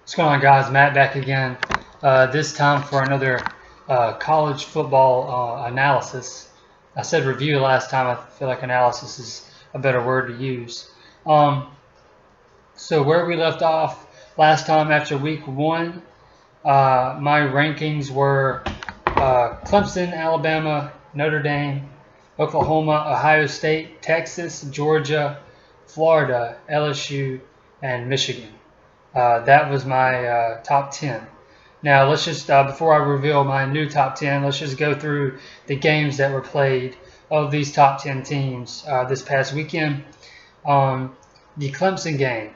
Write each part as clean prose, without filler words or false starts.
What's going on, guys? Matt back again. This time for another college football analysis. I said review last time. I feel like analysis is a better word to use. Um, so where we left off last time after week one, my rankings were Clemson, Alabama, Notre Dame, Oklahoma, Ohio State, Texas, Georgia, Florida, LSU, and Michigan. That was my top 10. Now, let's just, before I reveal my new top 10, let's just go through the games that were played of these top 10 teams this past weekend. The Clemson game.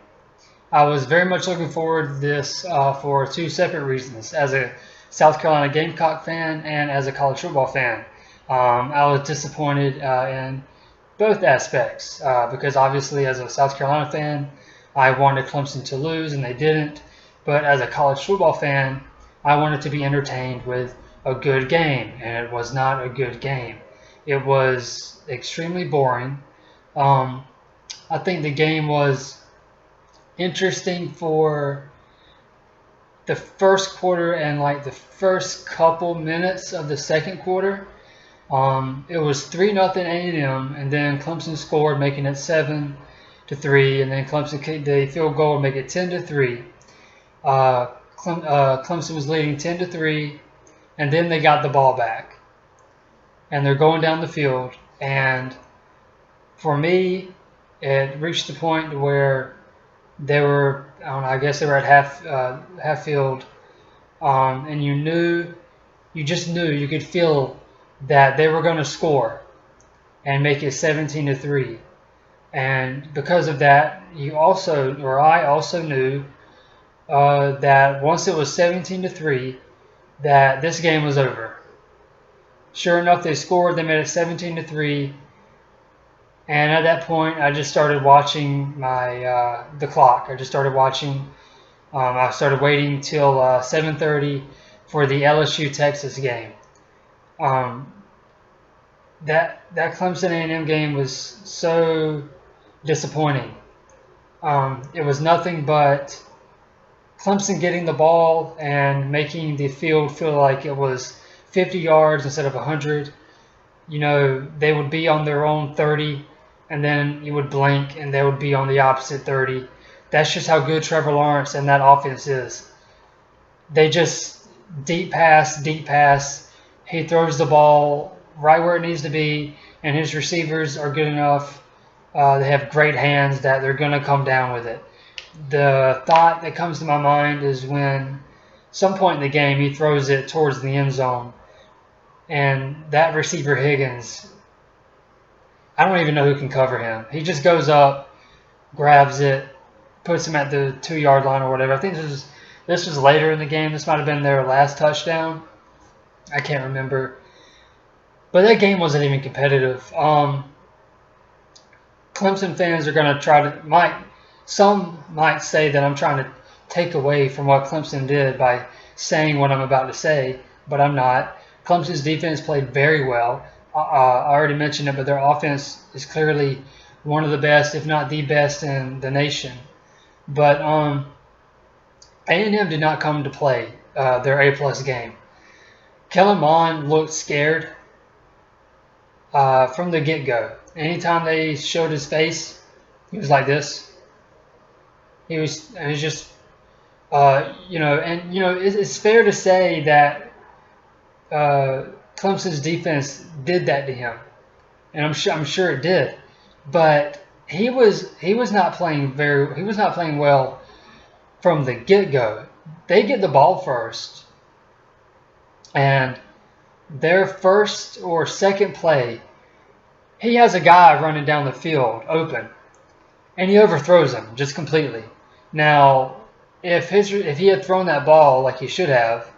I was very much looking forward to this for two separate reasons. As a South Carolina Gamecock fan and as a college football fan, I was disappointed in both aspects because obviously, as a South Carolina fan, I wanted Clemson to lose and they didn't. But as a college football fan, I wanted to be entertained with a good game, and it was not a good game. It was extremely boring. Um, I think the game was interesting for the first quarter and like the first couple minutes of the second quarter. It was 3-0 A&M, and then Clemson scored, making it 7-3, and then Clemson kicked the field goal to make it 10-3. Clemson was leading 10-3, and then they got the ball back, and they're going down the field. And for me, it reached the point where they were, I don't know, I guess they were at half field, and you just knew, you could feel that they were going to score and make it 17-3. And because of that, I also knew that once it was 17-3, that this game was over. Sure enough, they scored. They made it 17-3. And at that point, I just started watching the clock. I just started watching. I started waiting till 7:30 for the LSU Texas game. That Clemson A&M game was so disappointing. It was nothing but Clemson getting the ball and making the field feel like it was 50 yards instead of 100. They would be on their own 30, and then you would blink, and they would be on the opposite 30. That's just how good Trevor Lawrence and that offense is. They just deep pass. He throws the ball right where it needs to be, and his receivers are good enough. They have great hands that they're going to come down with it. The thought that comes to my mind is when some point in the game he throws it towards the end zone, and that receiver Higgins, I don't even know who can cover him. He just goes up, grabs it, puts him at the 2-yard line or whatever. I think this was later in the game. This might have been their last touchdown. I can't remember. But that game wasn't even competitive. Clemson fans are going to some might say that I'm trying to take away from what Clemson did by saying what I'm about to say, but I'm not. Clemson's defense played very well. I already mentioned it, but their offense is clearly one of the best, if not the best, in the nation. But A&M did not come to play their A-plus game. Kellen Mond looked scared from the get-go. Anytime they showed his face, he was like this. He was just, it's fair to say that Clemson's defense did that to him, and I'm sure it did. But he was not playing well from the get-go. They get the ball first, and their first or second play, he has a guy running down the field open, and he overthrows him just completely. Now, if he had thrown that ball like he should have,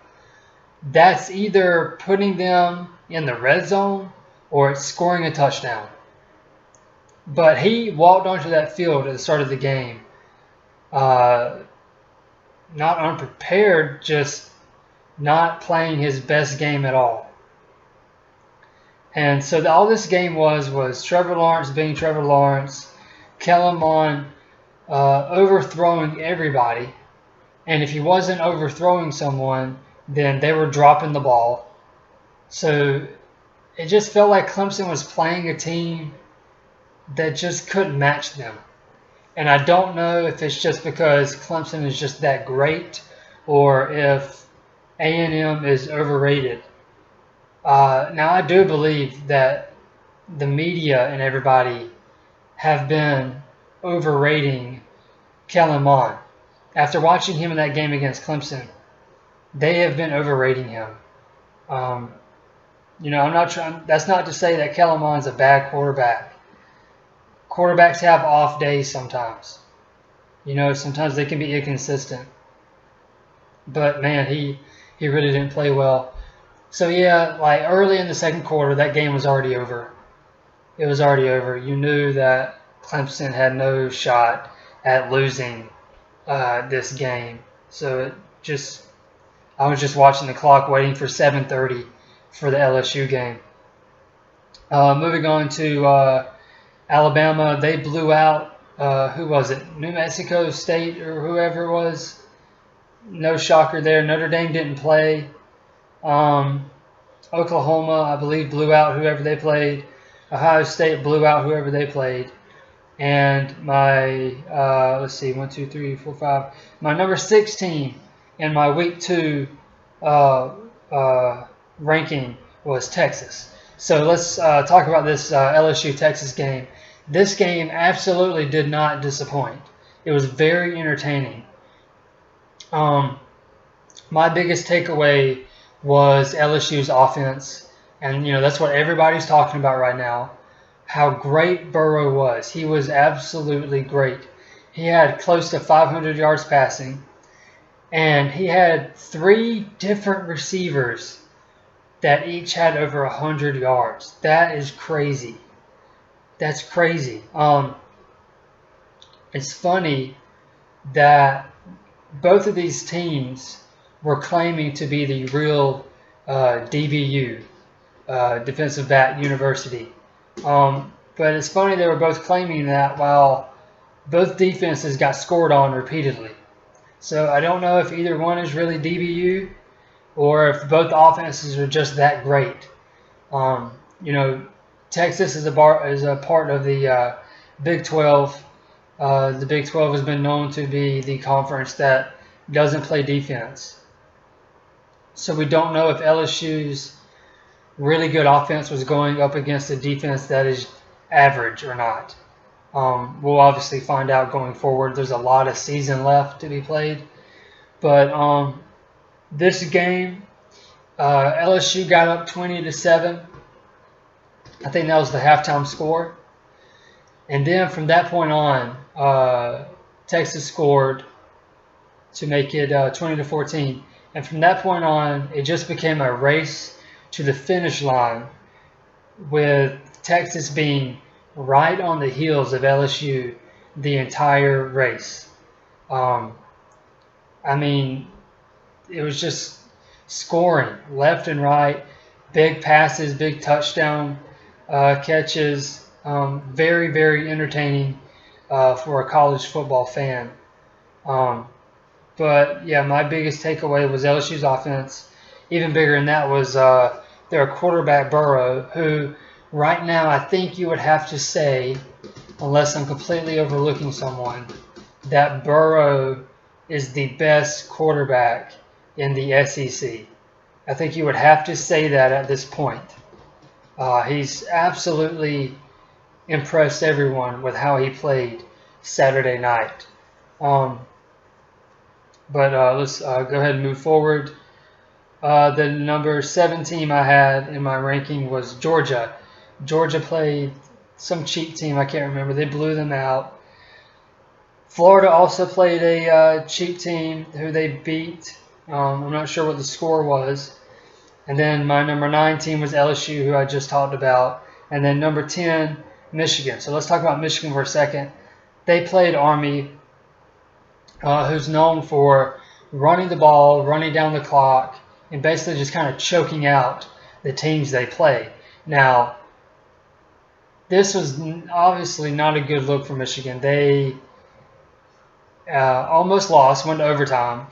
that's either putting them in the red zone or it's scoring a touchdown. But he walked onto that field at the start of the game, not unprepared, just not playing his best game at all. And so all this game was Trevor Lawrence being Trevor Lawrence, Kellen Mond overthrowing everybody, And if he wasn't overthrowing someone, then they were dropping the ball. So it just felt like Clemson was playing a team that just couldn't match them. And I don't know if it's just because Clemson is just that great or if A&M is overrated. Now, I do believe that the media and everybody have been overrating Kellen Mond. After watching him in that game against Clemson, they have been overrating him. I'm not trying. That's not to say that Kellen Mond's a bad quarterback. Quarterbacks have off days sometimes. Sometimes they can be inconsistent. But man, he really didn't play well. So yeah, like early in the second quarter, that game was already over. It was already over. You knew that Clemson had no shot at losing this game. So I was just watching the clock, waiting for 7:30 for the LSU game. Moving on to Alabama, they blew out. Who was it? New Mexico State or whoever it was. No shocker there. Notre Dame didn't play. Oklahoma, I believe, blew out whoever they played. Ohio State blew out whoever they played. And my, let's see, 1, 2, 3, 4, 5. My number 6 team in my week 2 ranking was Texas. So let's talk about this LSU-Texas game. This game absolutely did not disappoint. It was very entertaining. My biggest takeaway was LSU's offense, and that's what everybody's talking about right now. How great Burrow was. He was absolutely great. He had close to 500 yards passing, and he had 3 different receivers that each had over 100 yards. That is crazy. That's crazy. It's funny that both of these teams were claiming to be the real DBU, Defensive Back University. But it's funny they were both claiming that while both defenses got scored on repeatedly. So I don't know if either one is really DBU or if both offenses are just that great. Texas is a part of the Big 12. The Big 12 has been known to be the conference that doesn't play defense. So we don't know if LSU's really good offense was going up against a defense that is average or not. We'll obviously find out going forward. There's a lot of season left to be played. But this game, LSU got up 20-7. I think that was the halftime score. And then from that point on, Texas scored to make it 20-14. And from that point on, it just became a race to the finish line, with Texas being right on the heels of LSU the entire race. It was just scoring left and right, big passes, big touchdown catches. Very, very entertaining for a college football fan. But yeah, my biggest takeaway was LSU's offense. Even bigger than that was their quarterback Burrow, who right now I think you would have to say, unless I'm completely overlooking someone, that Burrow is the best quarterback in the SEC. I think you would have to say that at this point. He's absolutely impressed everyone with how he played Saturday night. But let's go ahead and move forward. The number 7 team I had in my ranking was Georgia. Georgia played some cheap team, I can't remember. They blew them out. Florida also played a cheap team who they beat. I'm not sure what the score was. And then my number 9 team was LSU, who I just talked about. And then number 10, Michigan. So let's talk about Michigan for a second. They played Army, who's known for running the ball, running down the clock, and basically just kind of choking out the teams they play. Now, this was obviously not a good look for Michigan. almost lost, went to overtime.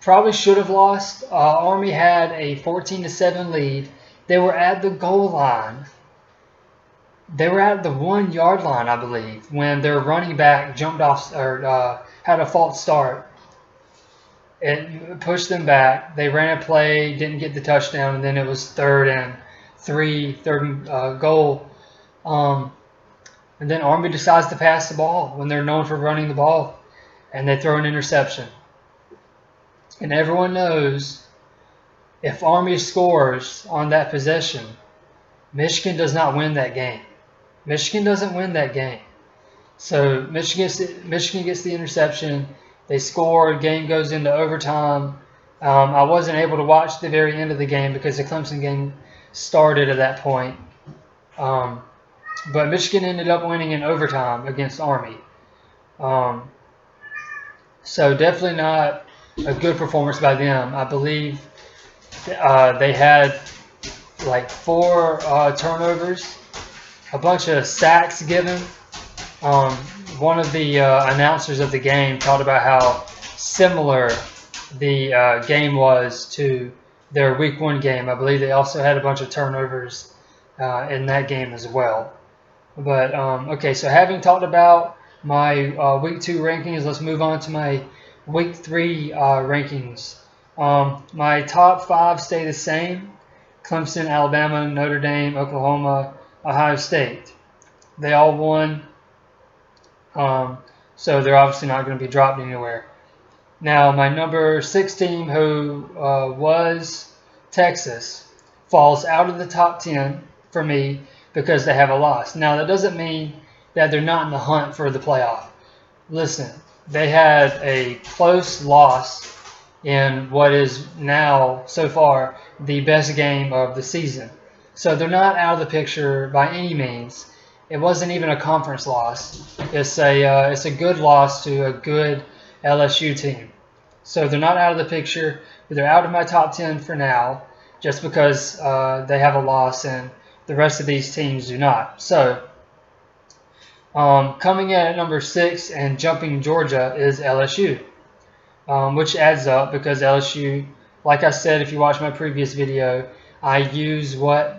Probably should have lost. Army had a 14-7 lead. They were at the goal line. They were at the 1 yard line, I believe, when their running back jumped off or had a false start. It pushed them back. They ran a play, didn't get the touchdown, and then it was third and goal. And then Army decides to pass the ball when they're known for running the ball, and they throw an interception. And everyone knows if Army scores on that possession, Michigan does not win that game. Michigan doesn't win that game. So Michigan gets the interception. They score. Game goes into overtime. I wasn't able to watch the very end of the game because the Clemson game started at that point. But Michigan ended up winning in overtime against Army. So definitely not a good performance by them. I believe they had like 4 turnovers, a bunch of sacks given. One of the announcers of the game talked about how similar the game was to their Week 1 game. I believe they also had a bunch of turnovers in that game as well. But okay, so having talked about my Week 2 rankings, let's move on to my Week 3 rankings. My top 5 stay the same: Clemson, Alabama, Notre Dame, Oklahoma, Ohio State. They all won, so they're obviously not going to be dropped anywhere. Now, my number 6 team, who was Texas, falls out of the top 10 for me because they have a loss. Now, that doesn't mean that they're not in the hunt for the playoff. Listen, they had a close loss in what is now, so far, the best game of the season. So they're not out of the picture by any means. It wasn't even a conference loss. It's a good loss to a good LSU team. So they're not out of the picture, but they're out of my top 10 for now, just because they have a loss and the rest of these teams do not. So coming in at number 6 and jumping Georgia is LSU, which adds up because LSU, like I said, if you watch my previous video, I use what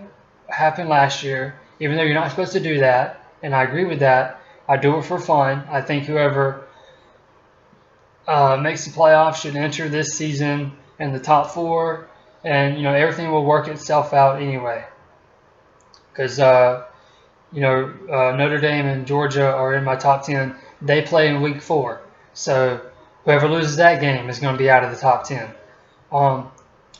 happened last year, even though you're not supposed to do that, and I agree with that. I do it for fun. I think whoever makes the playoffs should enter this season in the top 4, and everything will work itself out anyway. Because Notre Dame and Georgia are in my top 10. They play in Week 4, so whoever loses that game is going to be out of the top 10.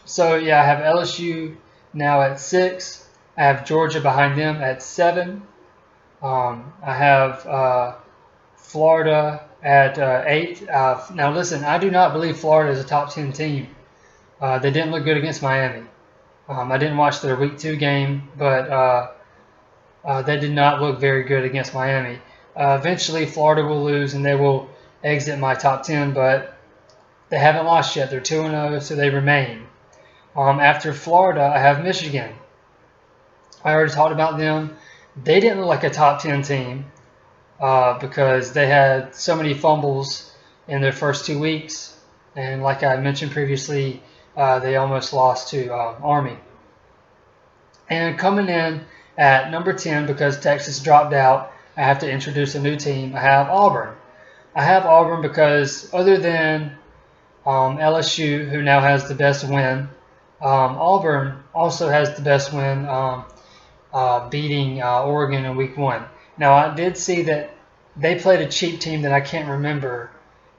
So yeah, I have LSU now at 6. I have Georgia behind them at 7. I have Florida at 8. Now listen, I do not believe Florida is a top 10 team. They didn't look good against Miami. I didn't watch their Week 2 game, but they did not look very good against Miami. Eventually, Florida will lose and they will exit my top 10, but they haven't lost yet. They're 2-0, so they remain. After Florida, I have Michigan. I already talked about them. They didn't look like a top 10 team because they had so many fumbles in their first 2 weeks. And like I mentioned previously, they almost lost to Army. And coming in at number 10, because Texas dropped out, I have to introduce a new team. I have Auburn. I have Auburn because other than LSU, who now has the best win, Auburn also has the best win, beating Oregon in Week 1. Now, I did see that they played a cheap team that I can't remember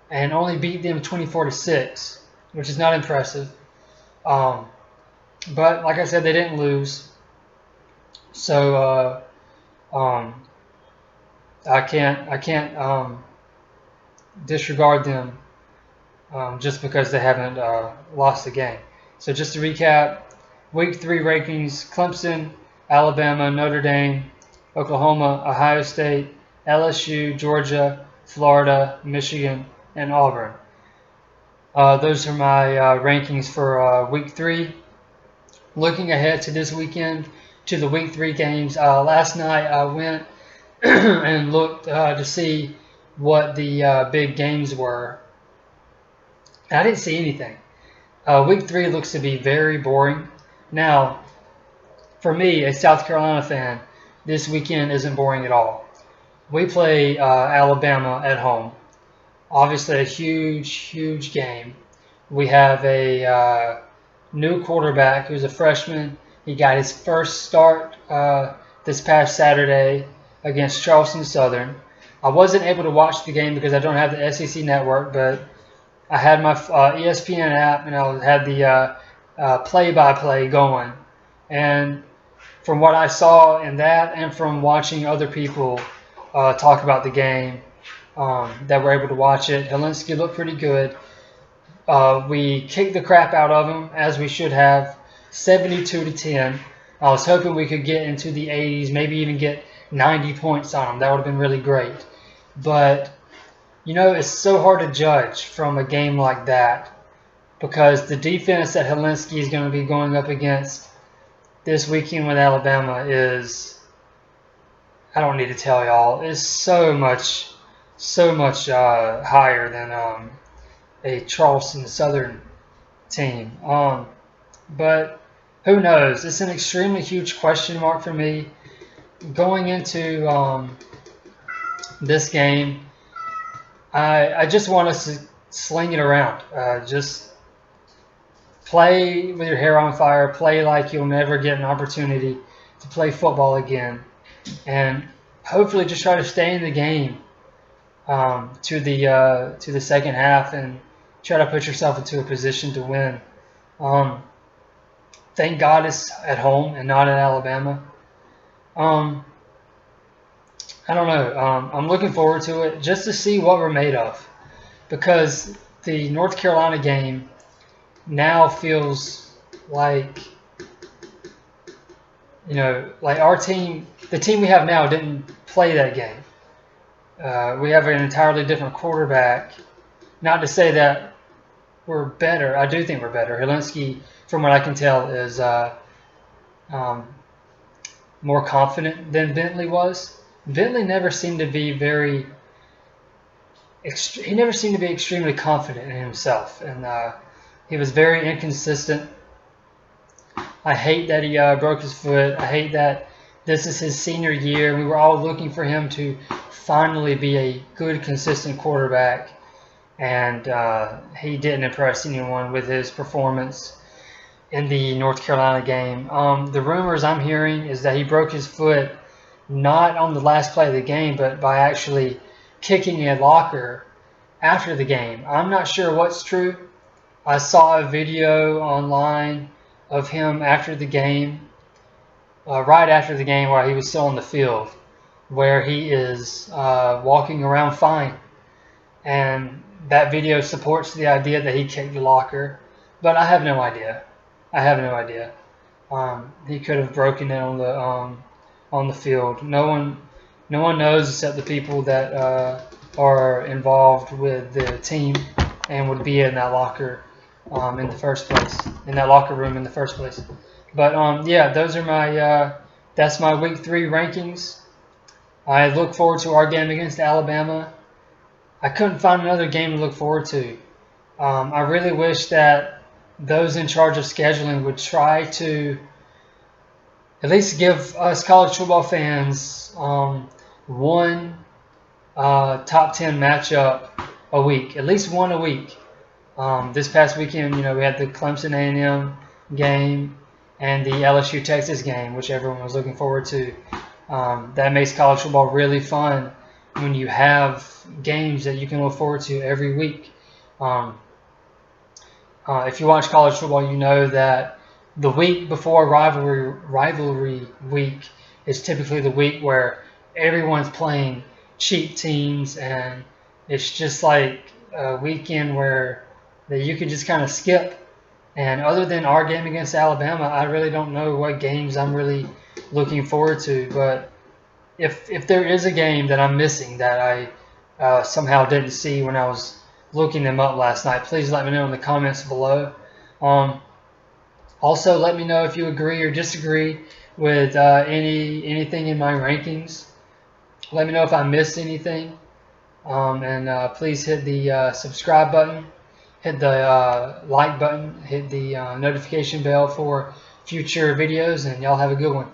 and only beat them 24-6, which is not impressive. But like I said, they didn't lose. So I can't disregard them just because they haven't lost a game. So just to recap, Week 3 rankings: Clemson, Alabama, Notre Dame, Oklahoma, Ohio State, LSU, Georgia, Florida, Michigan, and Auburn. Those are my rankings for Week 3. Looking ahead to this weekend, to the Week 3 games, last night I went and looked to see what the big games were. And I didn't see anything. Week 3 looks to be very boring. Now, for me, a South Carolina fan, this weekend isn't boring at all. We play Alabama at home. Obviously, a huge, huge game. We have a new quarterback who's a freshman. He got his first start this past Saturday against Charleston Southern. I wasn't able to watch the game because I don't have the SEC network, but I had my ESPN app and I had the play-by-play going. And from what I saw in that and from watching other people talk about the game that were able to watch it, Hilinski looked pretty good. We kicked the crap out of him, as we should have, 72-10. I was hoping we could get into the 80s, maybe even get 90 points on him. That would have been really great. But, it's so hard to judge from a game like that because the defense that Hilinski is going to be going up against this weekend with Alabama is, I don't need to tell y'all, is so much higher than a Charleston Southern team. But who knows? It's an extremely huge question mark for me going into this game. I just want us to sling it around. Just play with your hair on fire. Play like you'll never get an opportunity to play football again. And hopefully just try to stay in the game to the second half and try to put yourself into a position to win. Thank God it's at home and not in Alabama. I don't know. I'm looking forward to it just to see what we're made of, because the North Carolina game now feels like, like our team, the team we have now didn't play that game. We have an entirely different quarterback. Not to say that we're better. I do think we're better. Hilinski, from what I can tell, is more confident than Bentley was. Bentley never seemed to be extremely confident in himself, and he was very inconsistent. I hate that he broke his foot. I hate that this is his senior year. We were all looking for him to finally be a good, consistent quarterback, and he didn't impress anyone with his performance in the North Carolina game. The rumors I'm hearing is that he broke his foot not on the last play of the game, but by actually kicking a locker after the game. I'm not sure what's true. I saw a video online of him after the game, right after the game while he was still on the field, where he is walking around fine. And that video supports the idea that he kicked the locker, but I have no idea. He could have broken it on the field. No one knows except the people that are involved with the team and would be in that locker in the first place, in that locker room in the first place. But yeah, those are that's my week 3 rankings. I look forward to our game against Alabama. I couldn't find another game to look forward to. I really wish that those in charge of scheduling would try to at least give us college football fans one top 10 matchup a week, at least one a week. This past weekend, we had the Clemson A&M game and the LSU Texas game, which everyone was looking forward to. That makes college football really fun when you have games that you can look forward to every week. If you watch college football, you know that the week before rivalry week is typically the week where everyone's playing cheap teams, and it's just like a weekend where that you can just kind of skip. And other than our game against Alabama, I really don't know what games I'm really looking forward to. But if there is a game that I'm missing that I somehow didn't see when I was looking them up last night, please let me know in the comments below. Also, let me know if you agree or disagree with anything in my rankings. Let me know if I missed anything. And please hit the subscribe button, hit the like button, hit the notification bell for future videos, and y'all have a good one.